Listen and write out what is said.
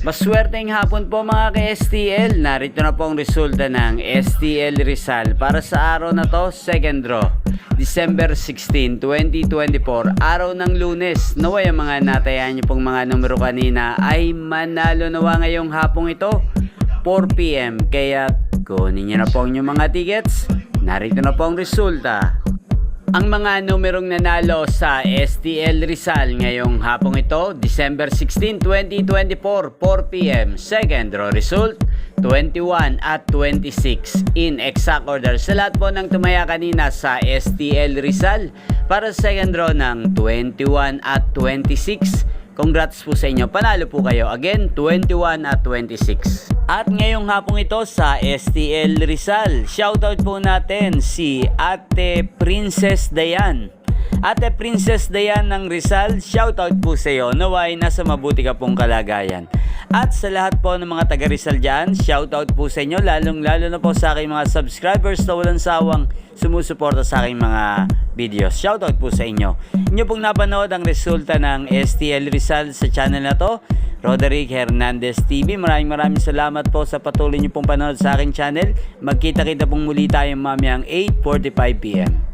Maswerteng hapon po mga ka-STL. Narito na po ang resulta ng STL Rizal para sa araw na to, second draw, December 16, 2024, araw ng Lunes. Naway ang mga natayaan niyo pong mga numero kanina ay manalo nawa ngayong hapong ito, 4 PM. Kaya kunin niyo na po ang inyong mga tickets. Narito na po ang resulta. Ang mga numerong nanalo sa STL Rizal ngayong hapong ito, December 16, 2024, 4 PM. Second draw result, 21 at 26 in exact order. Sa lahat po ng tumaya kanina sa STL Rizal para sa second draw ng 21 at 26. Congrats po sa inyo. Panalo po kayo. Again, 21 at 26. At ngayong hapong ito sa STL Rizal, shoutout po natin si Ate Princess Dayan. Ate Princess Dayan ng Rizal, shoutout po sa iyo. Naway nasa mabuti ka pong kalagayan. At sa lahat po ng mga taga Rizal dyan, shoutout po sa inyo. Lalo na po sa aking mga subscribers na walang sawang sumusuporta sa aking mga videos. Shoutout po sa inyo. Inyo pong napanood ang resulta ng STL Rizal sa channel na to, Roderick Hernandez TV. Maraming salamat po sa patuloy niyo pong panood sa aking channel. Magkita-kita pong muli tayo mamayang 8:45 PM.